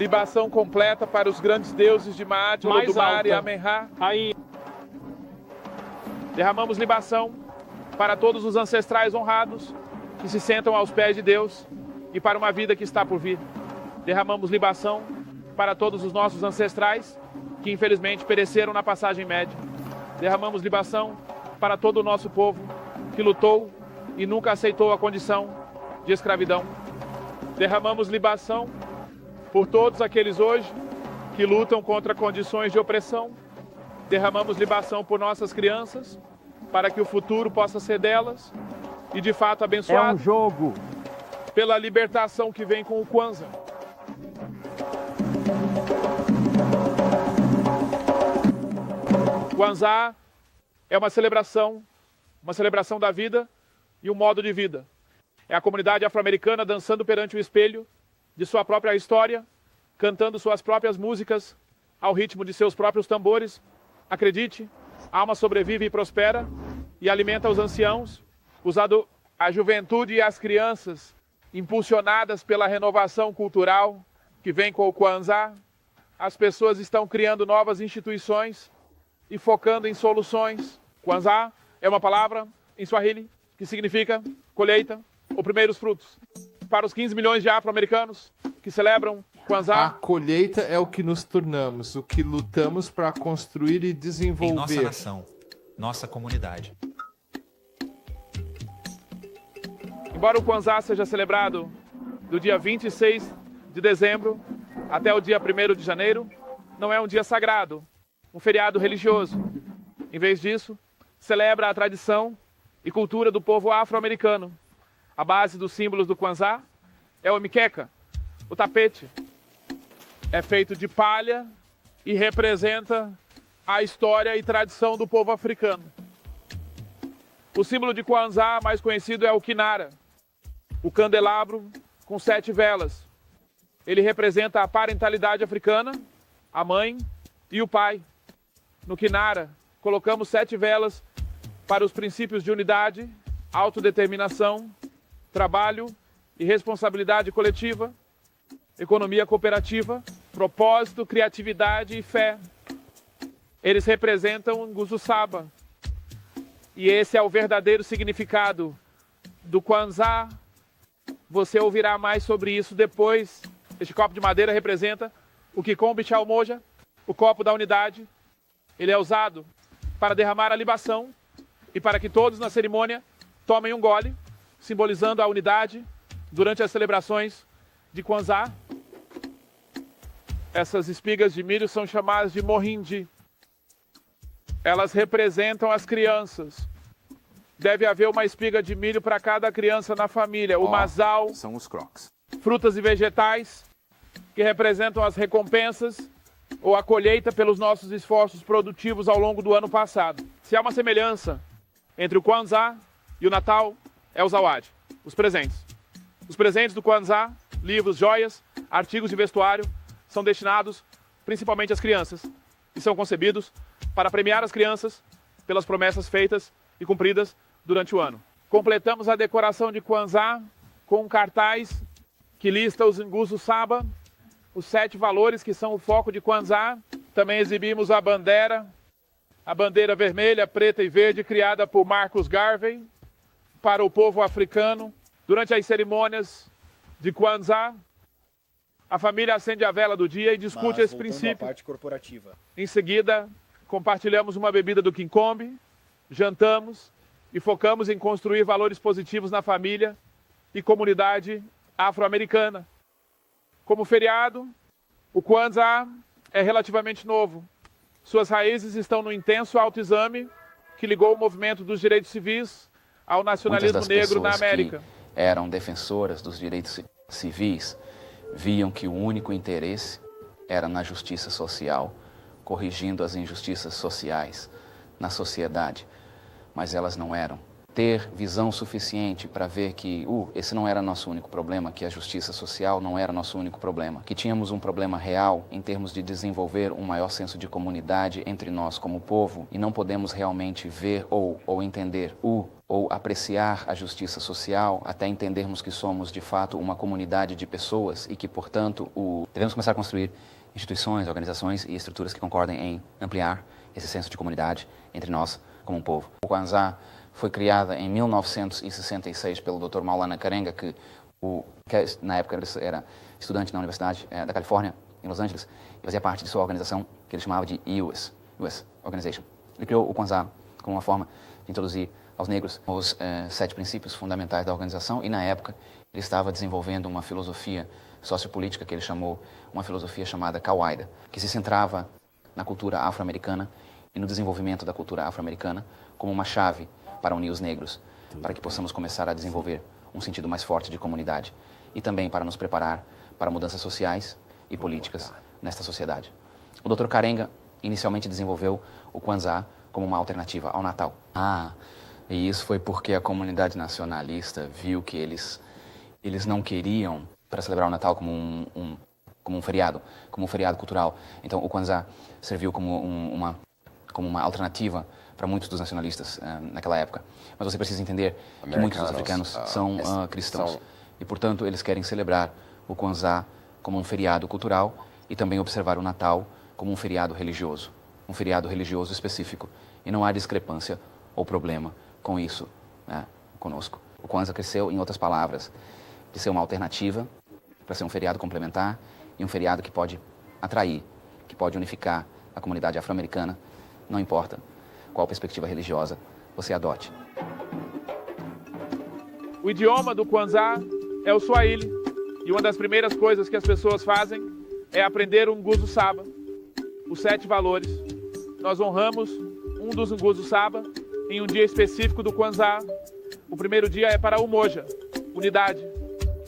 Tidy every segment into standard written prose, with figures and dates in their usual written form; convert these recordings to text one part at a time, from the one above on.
Libação completa para os grandes deuses de Maat, Olodumare e Amenhá. Aí. Derramamos libação para todos os ancestrais honrados que se sentam aos pés de Deus e para uma vida que está por vir. Derramamos libação para todos os nossos ancestrais que infelizmente pereceram na passagem média. Derramamos libação para todo o nosso povo que lutou e nunca aceitou a condição de escravidão. Derramamos libação por todos aqueles hoje que lutam contra condições de opressão. Derramamos libação por nossas crianças, para que o futuro possa ser delas e de fato abençoado. É um jogo. Pela libertação que vem com o Kwanzaa. Kwanzaa é uma celebração da vida e um modo de vida. É a comunidade afro-americana dançando perante o espelho de sua própria história, cantando suas próprias músicas ao ritmo de seus próprios tambores. Acredite, a alma sobrevive e prospera e alimenta os anciãos, usando a juventude e as crianças, impulsionadas pela renovação cultural que vem com o Kwanzaa. As pessoas estão criando novas instituições e focando em soluções. Kwanzaa é uma palavra em Swahili que significa colheita ou primeiros frutos. Para os 15 milhões de afro-americanos que celebram Kwanzaa, a colheita é o que nos tornamos, o que lutamos para construir e desenvolver. Em nossa nação, nossa comunidade. Embora o Kwanzaa seja celebrado do dia 26 de dezembro até o dia 1º de janeiro, não é um dia sagrado, um feriado religioso. Em vez disso, celebra a tradição e cultura do povo afro-americano. A base dos símbolos do Kwanzaa é o miqueca, o tapete. É feito de palha e representa a história e tradição do povo africano. O símbolo de Kwanzaa mais conhecido é o kinara, o candelabro com 7 velas. Ele representa a parentalidade africana, a mãe e o pai. No kinara, colocamos 7 velas para os princípios de unidade, autodeterminação, trabalho e responsabilidade coletiva, economia cooperativa, propósito, criatividade e fé. Eles representam Nguzo Saba. E esse é o verdadeiro significado do Kwanzaa. Você ouvirá mais sobre isso depois. Este copo de madeira representa o Kikombe Chalmoja, o copo da unidade. Ele é usado para derramar a libação e para que todos na cerimônia tomem um gole, simbolizando a unidade durante as celebrações de Kwanzaa. Essas espigas de milho são chamadas de mohindi. Elas representam as crianças. Deve haver uma espiga de milho para cada criança na família. O masal são os crocs. Frutas e vegetais que representam as recompensas ou a colheita pelos nossos esforços produtivos ao longo do ano passado. Se há uma semelhança entre o Kwanzaa e o Natal, é o Zawad, os presentes. Os presentes do Kwanzaa, livros, joias, artigos de vestuário, são destinados principalmente às crianças e são concebidos para premiar as crianças pelas promessas feitas e cumpridas durante o ano. Completamos a decoração de Kwanzaa com um cartaz que lista os Nguzo Saba, os 7 valores que são o foco de Kwanzaa. Também exibimos a bandeira vermelha, preta e verde, criada por Marcus Garvey para o povo africano. Durante as cerimônias de Kwanzaa, a família acende a vela do dia e discute esse princípio. À parte corporativa. Em seguida, compartilhamos uma bebida do Kinkombe, jantamos e focamos em construir valores positivos na família e comunidade afro-americana. Como feriado, o Kwanzaa é relativamente novo. Suas raízes estão no intenso autoexame que ligou o movimento dos direitos civis ao nacionalismo negro na América. Que eram defensoras dos direitos civis viam que o único interesse era na justiça social, corrigindo as injustiças sociais na sociedade, mas elas não eram ter visão suficiente para ver que esse não era nosso único problema, que a justiça social não era nosso único problema, que tínhamos um problema real em termos de desenvolver um maior senso de comunidade entre nós como povo e não podemos realmente ver ou entender ou apreciar a justiça social até entendermos que somos de fato uma comunidade de pessoas e que, portanto, devemos começar a construir instituições, organizações e estruturas que concordem em ampliar esse senso de comunidade entre nós como um povo. O Kwanzaa foi criada em 1966 pelo Dr. Maulana Karenga, que na época ele era estudante na Universidade da Califórnia, em Los Angeles, e fazia parte de sua organização, que ele chamava de US Organization. Ele criou o Kwanzaa como uma forma de introduzir aos negros os 7 princípios fundamentais da organização, e na época ele estava desenvolvendo uma filosofia sociopolítica que ele chamou, uma filosofia chamada Kawaida, que se centrava na cultura afro-americana e no desenvolvimento da cultura afro-americana como uma chave para unir os negros, para que possamos começar a desenvolver um sentido mais forte de comunidade e também para nos preparar para mudanças sociais e políticas nesta sociedade. O Dr. Karenga inicialmente desenvolveu o Kwanzaa como uma alternativa ao Natal. E isso foi porque a comunidade nacionalista viu que eles não queriam para celebrar o Natal como um feriado cultural. Então o Kwanzaa serviu como uma alternativa para muitos dos nacionalistas naquela época. Mas você precisa entender que muitos dos africanos são cristãos. E, portanto, eles querem celebrar o Kwanzaa como um feriado cultural e também observar o Natal como um feriado religioso específico. E não há discrepância ou problema com isso conosco. O Kwanzaa cresceu, em outras palavras, de ser uma alternativa para ser um feriado complementar e um feriado que pode atrair, que pode unificar a comunidade afro-americana, não importa qual perspectiva religiosa você adote. O idioma do Kwanzaa é o Swahili, e uma das primeiras coisas que as pessoas fazem é aprender o Nguzo Saba, os 7 valores. Nós honramos um dos Nguzo Saba em um dia específico do Kwanzaa. O primeiro dia é para Umoja, unidade.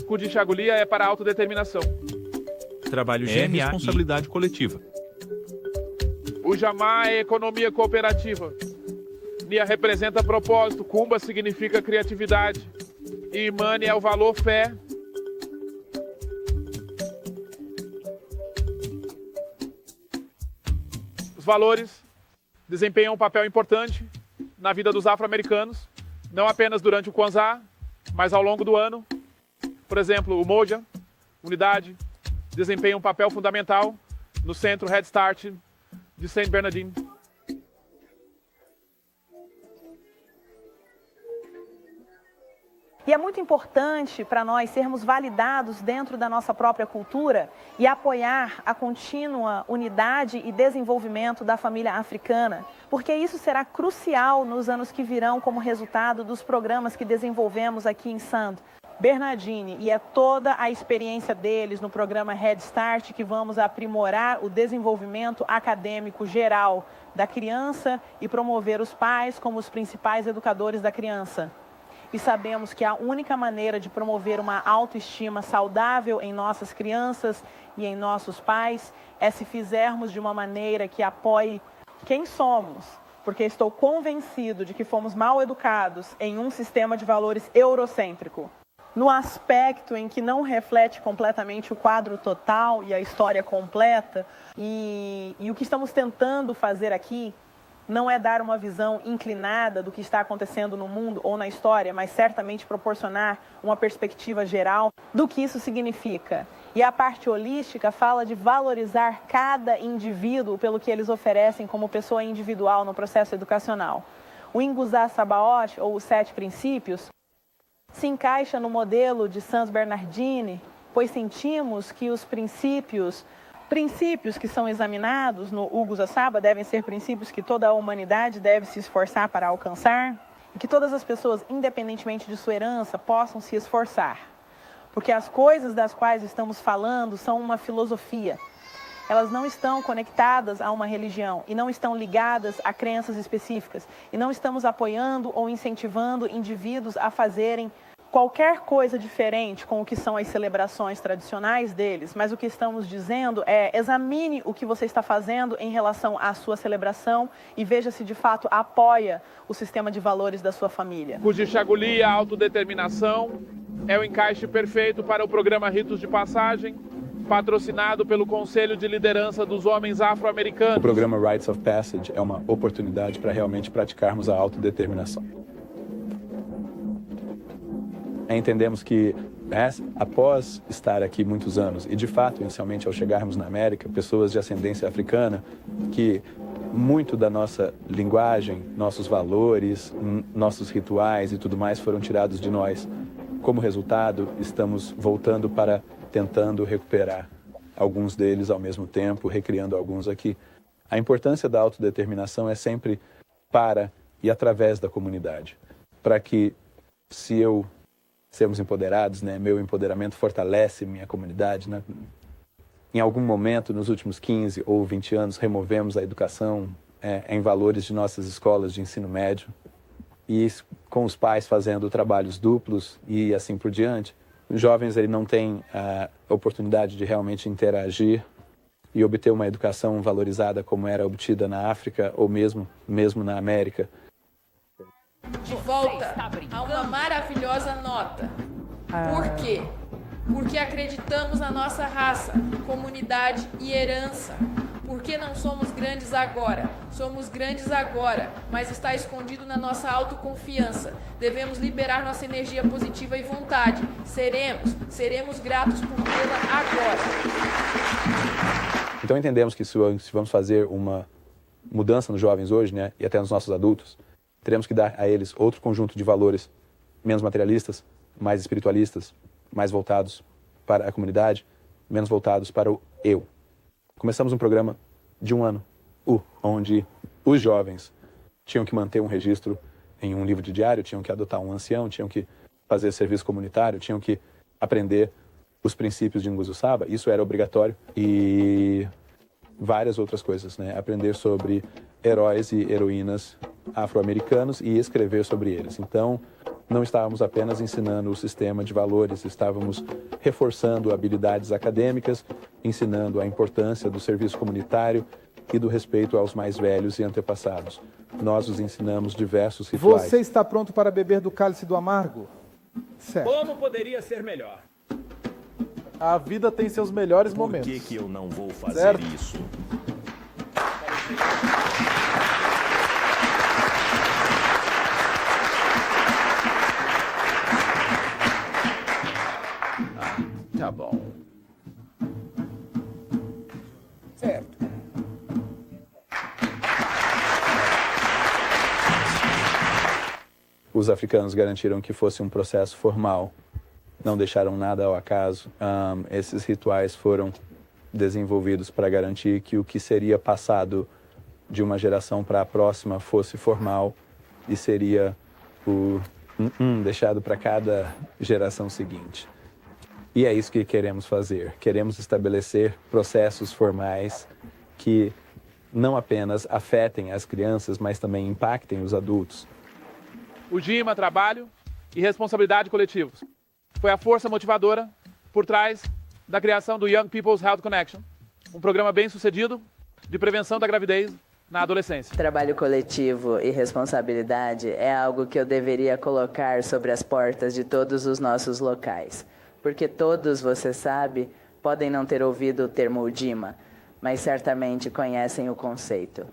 Kudishagulia é para autodeterminação. Trabalho é responsabilidade coletiva. O Jamá é economia cooperativa. Nia representa propósito, Kumba significa criatividade. E Imani é o valor fé. Os valores desempenham um papel importante na vida dos afro-americanos, não apenas durante o Kwanzaa, mas ao longo do ano. Por exemplo, o Moja, unidade, desempenha um papel fundamental no centro Head Start de Saint Bernardine. E é muito importante para nós sermos validados dentro da nossa própria cultura e apoiar a contínua unidade e desenvolvimento da família africana, porque isso será crucial nos anos que virão como resultado dos programas que desenvolvemos aqui em Saint Bernardine, e é toda a experiência deles no programa Head Start que vamos aprimorar o desenvolvimento acadêmico geral da criança e promover os pais como os principais educadores da criança. E sabemos que a única maneira de promover uma autoestima saudável em nossas crianças e em nossos pais é se fizermos de uma maneira que apoie quem somos, porque estou convencido de que fomos mal educados em um sistema de valores eurocêntrico, no aspecto em que não reflete completamente o quadro total e a história completa. E o que estamos tentando fazer aqui não é dar uma visão inclinada do que está acontecendo no mundo ou na história, mas certamente proporcionar uma perspectiva geral do que isso significa. E a parte holística fala de valorizar cada indivíduo pelo que eles oferecem como pessoa individual no processo educacional. O Nguzo Sabaoth, ou os 7 princípios, se encaixa no modelo de Saint Bernardine, pois sentimos que os princípios que são examinados no Nguzo Saba devem ser princípios que toda a humanidade deve se esforçar para alcançar, e que todas as pessoas, independentemente de sua herança, possam se esforçar. Porque as coisas das quais estamos falando são uma filosofia. Elas não estão conectadas a uma religião e não estão ligadas a crenças específicas. E não estamos apoiando ou incentivando indivíduos a fazerem qualquer coisa diferente com o que são as celebrações tradicionais deles, mas o que estamos dizendo é: examine o que você está fazendo em relação à sua celebração e veja se de fato apoia o sistema de valores da sua família. Kujishaguli, a autodeterminação, é o encaixe perfeito para o programa Ritos de Passagem, patrocinado pelo Conselho de Liderança dos Homens Afro-Americanos. O programa Rites of Passage é uma oportunidade para realmente praticarmos a autodeterminação. Entendemos que, após estar aqui muitos anos, e de fato, inicialmente, ao chegarmos na América, pessoas de ascendência africana, que muito da nossa linguagem, nossos valores, nossos rituais e tudo mais foram tirados de nós. Como resultado, estamos voltando para tentando recuperar alguns deles ao mesmo tempo, recriando alguns aqui. A importância da autodeterminação é sempre para e através da comunidade, para que, se eu sermos empoderados, né, meu empoderamento fortalece minha comunidade, né? Em algum momento, nos últimos 15 ou 20 anos, removemos a educação em valores de nossas escolas de ensino médio, e com os pais fazendo trabalhos duplos e assim por diante. Os jovens não têm a oportunidade de realmente interagir e obter uma educação valorizada como era obtida na África ou mesmo na América. De volta a uma maravilhosa nota. Por quê? Porque acreditamos na nossa raça, comunidade e herança. Porque não somos grandes agora, somos grandes agora, mas está escondido na nossa autoconfiança. Devemos liberar nossa energia positiva e vontade. Seremos gratos por tê-la agora. Então entendemos que se vamos fazer uma mudança nos jovens hoje, né, e até nos nossos adultos, teremos que dar a eles outro conjunto de valores menos materialistas, mais espiritualistas, mais voltados para a comunidade, menos voltados para o eu. Começamos um programa de um ano, onde os jovens tinham que manter um registro em um livro de diário, tinham que adotar um ancião, tinham que fazer serviço comunitário, tinham que aprender os princípios de Nguzo Saba. Isso era obrigatório. E várias outras coisas, né? Aprender sobre heróis e heroínas afro-americanos e escrever sobre eles. Então, não estávamos apenas ensinando o sistema de valores, estávamos reforçando habilidades acadêmicas, ensinando a importância do serviço comunitário e do respeito aos mais velhos e antepassados. Nós os ensinamos diversos rituais. Você está pronto para beber do cálice do amargo? Certo. Como poderia ser melhor? A vida tem seus melhores momentos. Por que eu não vou fazer certo? Isso? Tá bom. Certo. Os africanos garantiram que fosse um processo formal, não deixaram nada ao acaso. Esses rituais foram desenvolvidos para garantir que o que seria passado de uma geração para a próxima fosse formal e seria o deixado para cada geração seguinte. E é isso que queremos fazer. Queremos estabelecer processos formais que não apenas afetem as crianças, mas também impactem os adultos. O GIMA, trabalho e responsabilidade coletivos, foi a força motivadora por trás da criação do Young People's Health Connection, um programa bem-sucedido de prevenção da gravidez na adolescência. Trabalho coletivo e responsabilidade é algo que eu deveria colocar sobre as portas de todos os nossos locais. Porque todos, você sabe, podem não ter ouvido o termo UDIMA, mas certamente conhecem o conceito.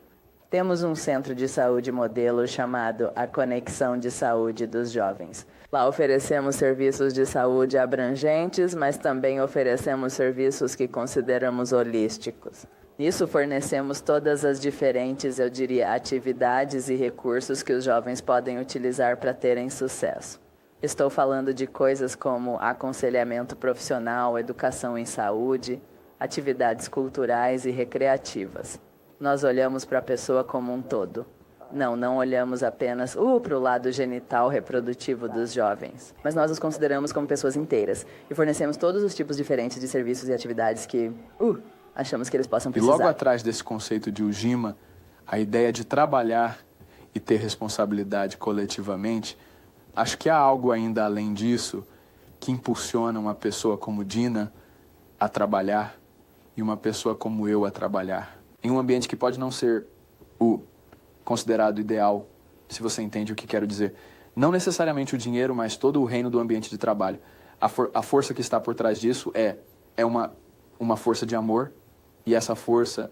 Temos um centro de saúde modelo chamado a Conexão de Saúde dos Jovens. Lá oferecemos serviços de saúde abrangentes, mas também oferecemos serviços que consideramos holísticos. Nisso fornecemos todas as diferentes, eu diria, atividades e recursos que os jovens podem utilizar para terem sucesso. Estou falando de coisas como aconselhamento profissional, educação em saúde, atividades culturais e recreativas. Nós olhamos para a pessoa como um todo. Não olhamos apenas para o lado genital reprodutivo dos jovens. Mas nós os consideramos como pessoas inteiras e fornecemos todos os tipos diferentes de serviços e atividades que achamos que eles possam precisar. E logo atrás desse conceito de UJIMA, a ideia de trabalhar e ter responsabilidade coletivamente Acho que há algo ainda além disso que impulsiona uma pessoa como Dina a trabalhar e uma pessoa como eu a trabalhar. Em um ambiente que pode não ser o considerado ideal, se você entende o que quero dizer. Não necessariamente o dinheiro, mas todo o reino do ambiente de trabalho. A força que está por trás disso é uma força de amor, e essa força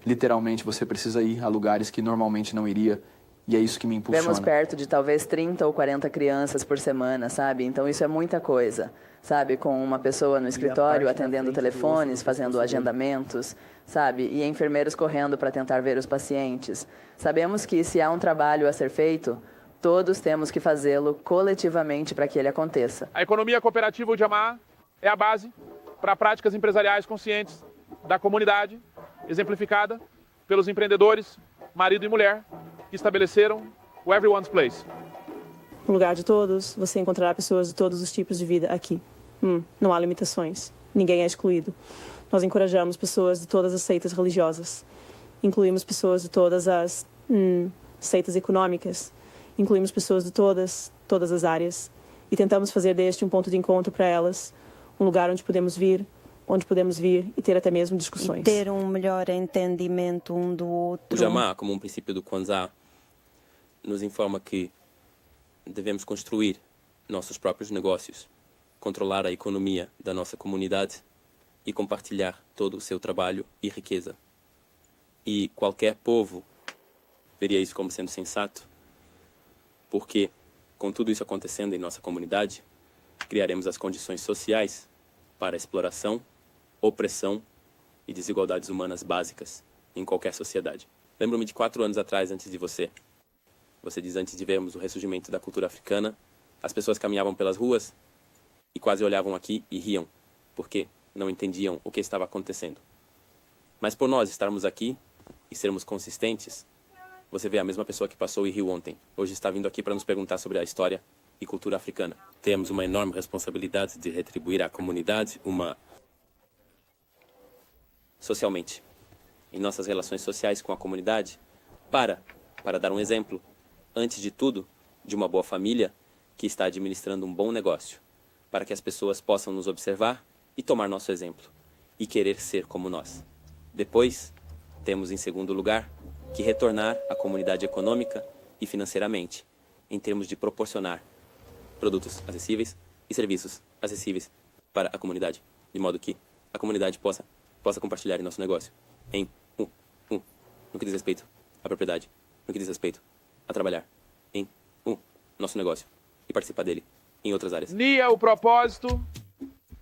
literalmente, você precisa ir a lugares que normalmente não iria, e é isso que me impulsiona. Vemos perto de talvez 30 ou 40 crianças por semana, sabe? Então isso é muita coisa, sabe? Com uma pessoa no escritório atendendo telefones, fazendo agendamentos, sabe? E enfermeiros correndo para tentar ver os pacientes. Sabemos que se há um trabalho a ser feito, todos temos que fazê-lo coletivamente para que ele aconteça. A economia cooperativa Ujamaa é a base para práticas empresariais conscientes da comunidade, exemplificada pelos empreendedores, marido e mulher, que estabeleceram o Everyone's Place. No lugar de todos, você encontrará pessoas de todos os tipos de vida aqui. Não há limitações. Ninguém é excluído. Nós encorajamos pessoas de todas as seitas religiosas. Incluímos pessoas de todas as seitas econômicas. Incluímos pessoas de todas as áreas. E tentamos fazer deste um ponto de encontro para elas. Um lugar onde podemos vir e ter até mesmo discussões. E ter um melhor entendimento um do outro. O Ujamaa, como um princípio do Kwanzaa, nos informa que devemos construir nossos próprios negócios, controlar a economia da nossa comunidade e compartilhar todo o seu trabalho e riqueza. E qualquer povo veria isso como sendo sensato, porque, com tudo isso acontecendo em nossa comunidade, criaremos as condições sociais para a exploração, opressão e desigualdades humanas básicas em qualquer sociedade. Lembro-me de 4 anos atrás, antes de você. Você diz, antes de vermos o ressurgimento da cultura africana, as pessoas caminhavam pelas ruas e quase olhavam aqui e riam, porque não entendiam o que estava acontecendo. Mas por nós estarmos aqui e sermos consistentes, você vê a mesma pessoa que passou e riu ontem. Hoje está vindo aqui para nos perguntar sobre a história e cultura africana. Temos uma enorme responsabilidade de retribuir à comunidade socialmente, em nossas relações sociais com a comunidade, para dar um exemplo, antes de tudo, de uma boa família que está administrando um bom negócio, para que as pessoas possam nos observar e tomar nosso exemplo, e querer ser como nós. Depois, temos em segundo lugar que retornar à comunidade econômica e financeiramente, em termos de proporcionar produtos acessíveis e serviços acessíveis para a comunidade, de modo que a comunidade possa compartilhar em nosso negócio no que diz respeito à propriedade, no que diz respeito a trabalhar em nosso negócio e participar dele em outras áreas. Nia, o propósito,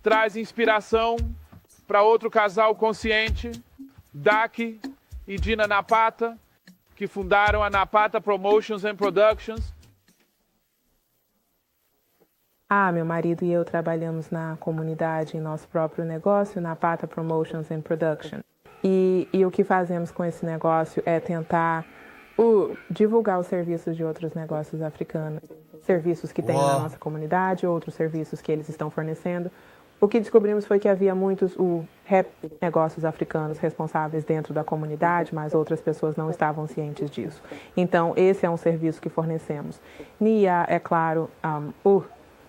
traz inspiração para outro casal consciente, Daki e Dina Napata, que fundaram a Napata Promotions and Productions. Meu marido e eu trabalhamos na comunidade em nosso próprio negócio, Napata Promotions and Production. E o que fazemos com esse negócio é tentar divulgar os serviços de outros negócios africanos, serviços que tem na nossa comunidade, outros serviços que eles estão fornecendo. O que descobrimos foi que havia muitos negócios africanos responsáveis dentro da comunidade, mas outras pessoas não estavam cientes disso. Então, esse é um serviço que fornecemos. Nia, é claro,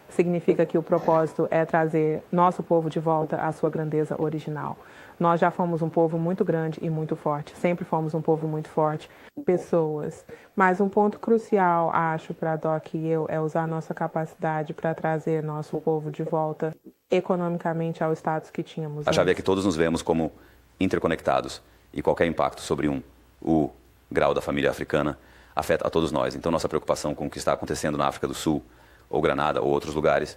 significa que o propósito é trazer nosso povo de volta à sua grandeza original. Nós já fomos um povo muito grande e muito forte, sempre fomos um povo muito forte, pessoas. Mas um ponto crucial, acho, para a Doc e eu, é usar nossa capacidade para trazer nosso povo de volta economicamente ao status que tínhamos. A chave é que todos nos vemos como interconectados e qualquer impacto sobre o grau da família africana afeta a todos nós. Então nossa preocupação com o que está acontecendo na África do Sul, ou Granada, ou outros lugares,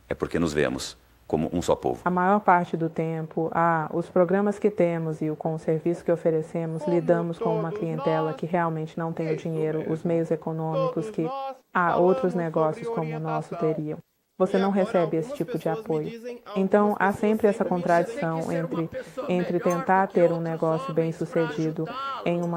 é porque nos vemos como um só povo. A maior parte do tempo, os programas que temos e com o serviço que oferecemos, lidamos com uma clientela que realmente não tem o dinheiro, os meios econômicos que outros negócios como o nosso teriam. Você não recebe esse tipo de apoio. Então, há sempre essa contradição entre tentar ter um negócio bem-sucedido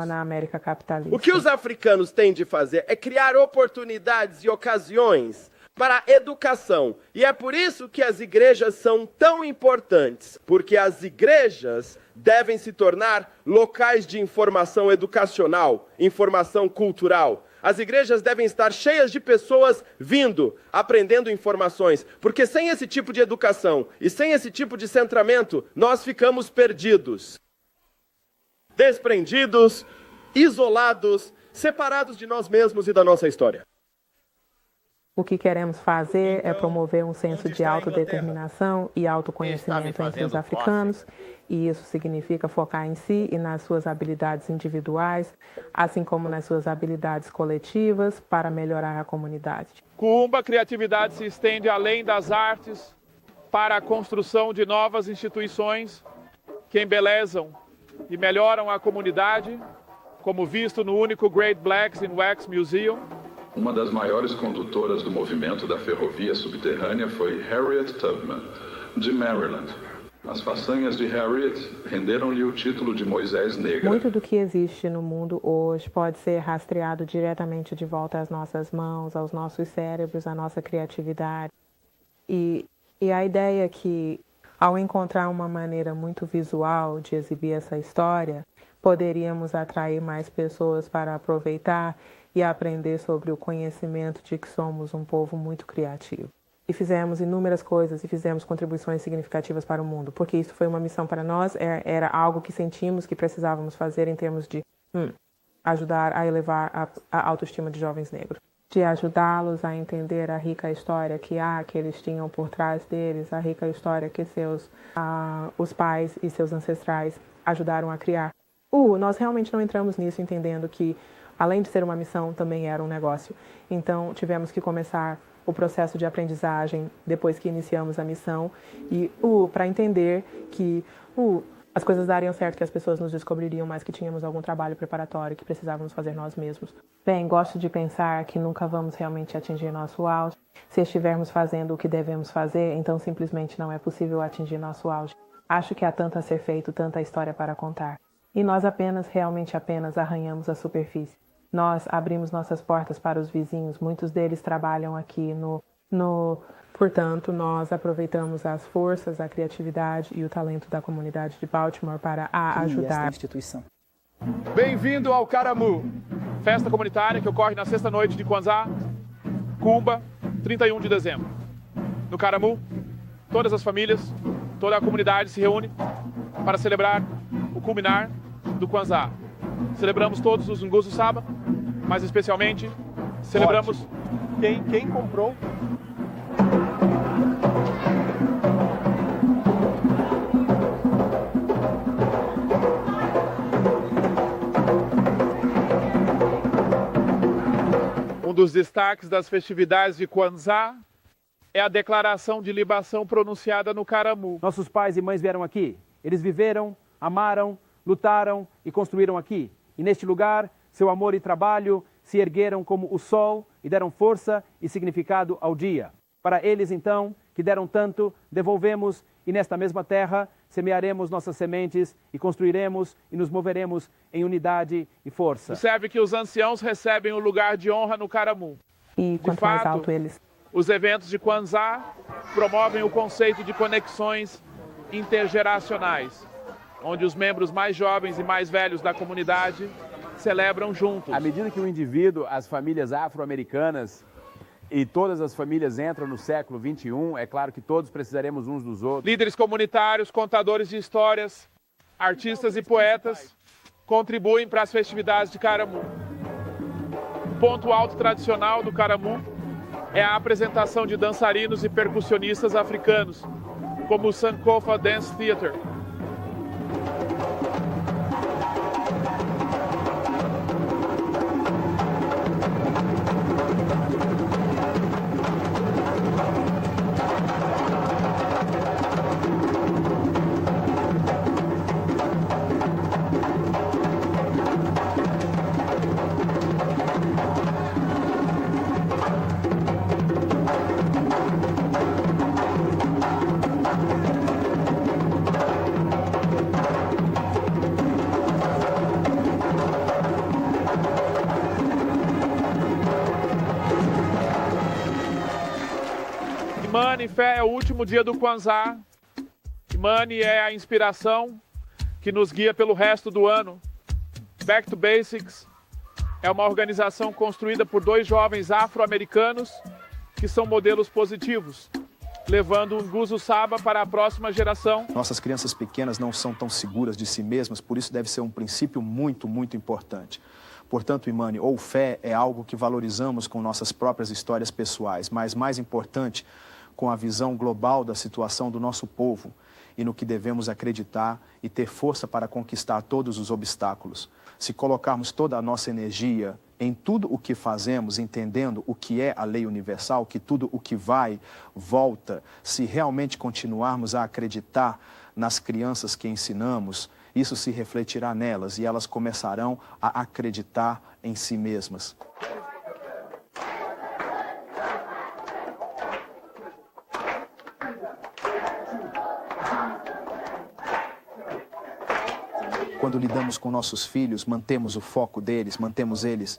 na América capitalista. O que os africanos têm de fazer é criar oportunidades e ocasiões para a educação. E é por isso que as igrejas são tão importantes, porque as igrejas devem se tornar locais de informação educacional, informação cultural. As igrejas devem estar cheias de pessoas vindo, aprendendo informações, porque sem esse tipo de educação e sem esse tipo de centramento, nós ficamos perdidos, desprendidos, isolados, separados de nós mesmos e da nossa história. O que queremos fazer é promover um senso de autodeterminação e autoconhecimento entre os africanos, e isso significa focar em si e nas suas habilidades individuais, assim como nas suas habilidades coletivas para melhorar a comunidade. Kumba, a criatividade se estende além das artes para a construção de novas instituições que embelezam e melhoram a comunidade, como visto no único Great Blacks in Wax Museum. Uma das maiores condutoras do movimento da ferrovia subterrânea foi Harriet Tubman, de Maryland. As façanhas de Harriet renderam-lhe o título de Moisés Negra. Muito do que existe no mundo hoje pode ser rastreado diretamente de volta às nossas mãos, aos nossos cérebros, à nossa criatividade. E a ideia é que, ao encontrar uma maneira muito visual de exibir essa história, poderíamos atrair mais pessoas para aproveitar e aprender sobre o conhecimento de que somos um povo muito criativo. E fizemos inúmeras coisas e fizemos contribuições significativas para o mundo, porque isso foi uma missão para nós, era algo que sentimos que precisávamos fazer em termos de ajudar a elevar a autoestima de jovens negros, de ajudá-los a entender a rica história que eles tinham por trás deles, a rica história que os pais e seus ancestrais ajudaram a criar. Nós realmente não entramos nisso entendendo que, além de ser uma missão, também era um negócio. Então, tivemos que começar o processo de aprendizagem depois que iniciamos a missão e para entender que as coisas dariam certo, que as pessoas nos descobririam, mas que tínhamos algum trabalho preparatório que precisávamos fazer nós mesmos. Bem, gosto de pensar que nunca vamos realmente atingir nosso auge. Se estivermos fazendo o que devemos fazer, então simplesmente não é possível atingir nosso auge. Acho que há tanto a ser feito, tanta história para contar. E nós realmente apenas arranhamos a superfície. Nós abrimos nossas portas para os vizinhos, muitos deles trabalham aqui Portanto, nós aproveitamos as forças, a criatividade e o talento da comunidade de Baltimore para ajudar esta instituição. Bem-vindo ao Karamu, festa comunitária que ocorre na sexta noite de Kwanzaa, Kumba, 31 de dezembro. No Karamu, todas as famílias, toda a comunidade se reúne para celebrar o culminar do Kwanzaa. Celebramos todos os Nguzo Saba, mas especialmente celebramos... Quem comprou? Um dos destaques das festividades de Kwanzaa é a declaração de libação pronunciada no Karamu. Nossos pais e mães vieram aqui. Eles viveram, amaram, lutaram e construíram aqui. E neste lugar, seu amor e trabalho se ergueram como o sol e deram força e significado ao dia. Para eles, então, que deram tanto, devolvemos e nesta mesma terra semearemos nossas sementes e construiremos e nos moveremos em unidade e força. Observe que os anciãos recebem o lugar de honra no Karamu. E quanto mais alto eles... Os eventos de Kwanzaa promovem o conceito de conexões intergeracionais, onde os membros mais jovens e mais velhos da comunidade celebram juntos. À medida que o indivíduo, as famílias afro-americanas e todas as famílias entram no século XXI, é claro que todos precisaremos uns dos outros. Líderes comunitários, contadores de histórias, artistas e poetas contribuem para as festividades de Karamu. O ponto alto tradicional do Karamu é a apresentação de dançarinos e percussionistas africanos, como o Sankofa Dance Theater. Imani, fé, é o último dia do Kwanzaa. Imani é a inspiração que nos guia pelo resto do ano. Back to basics, é uma organização construída por 2 jovens afro-americanos que são modelos positivos, levando o Nguzo Saba para a próxima geração. Nossas crianças pequenas não são tão seguras de si mesmas, por isso deve ser um princípio muito, muito importante. Portanto, Imani, ou fé é algo que valorizamos com nossas próprias histórias pessoais, mas mais importante, com a visão global da situação do nosso povo e no que devemos acreditar e ter força para conquistar todos os obstáculos. Se colocarmos toda a nossa energia em tudo o que fazemos, entendendo o que é a lei universal, que tudo o que vai, volta, se realmente continuarmos a acreditar nas crianças que ensinamos, isso se refletirá nelas e elas começarão a acreditar em si mesmas. Quando lidamos com nossos filhos, mantemos o foco deles, mantemos eles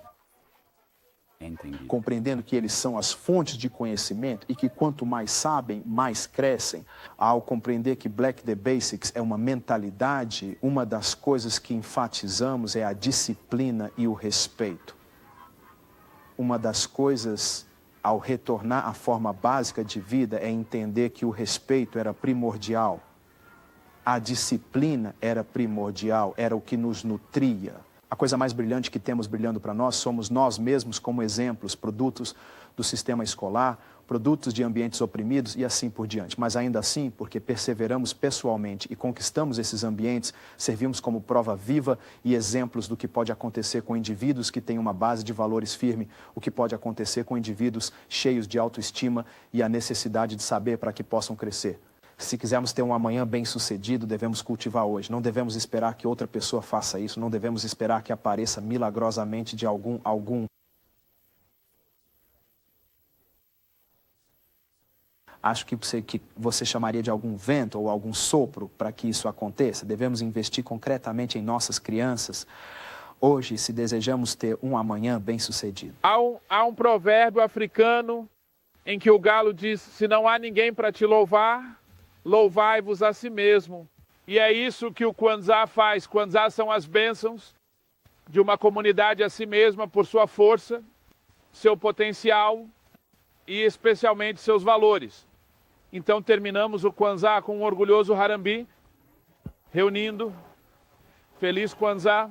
compreendendo que eles são as fontes de conhecimento e que quanto mais sabem, mais crescem. Ao compreender que Black the Basics é uma mentalidade, uma das coisas que enfatizamos é a disciplina e o respeito. Uma das coisas, ao retornar à forma básica de vida, é entender que o respeito era primordial. A disciplina era primordial, era o que nos nutria. A coisa mais brilhante que temos brilhando para nós somos nós mesmos como exemplos, produtos do sistema escolar, produtos de ambientes oprimidos e assim por diante. Mas ainda assim, porque perseveramos pessoalmente e conquistamos esses ambientes, servimos como prova viva e exemplos do que pode acontecer com indivíduos que têm uma base de valores firme, o que pode acontecer com indivíduos cheios de autoestima e a necessidade de saber para que possam crescer. Se quisermos ter um amanhã bem-sucedido, devemos cultivar hoje. Não devemos esperar que outra pessoa faça isso. Não devemos esperar que apareça milagrosamente de algum. Acho que você chamaria de algum vento ou algum sopro para que isso aconteça. Devemos investir concretamente em nossas crianças hoje, se desejamos ter um amanhã bem-sucedido. Há um provérbio africano em que o galo diz: se não há ninguém para te louvar, louvai-vos a si mesmo. E é isso que o Kwanzaa faz. Kwanzaa são as bênçãos de uma comunidade a si mesma por sua força, seu potencial e especialmente seus valores. Então terminamos o Kwanzaa com um orgulhoso Harambee, reunindo. Feliz Kwanzaa.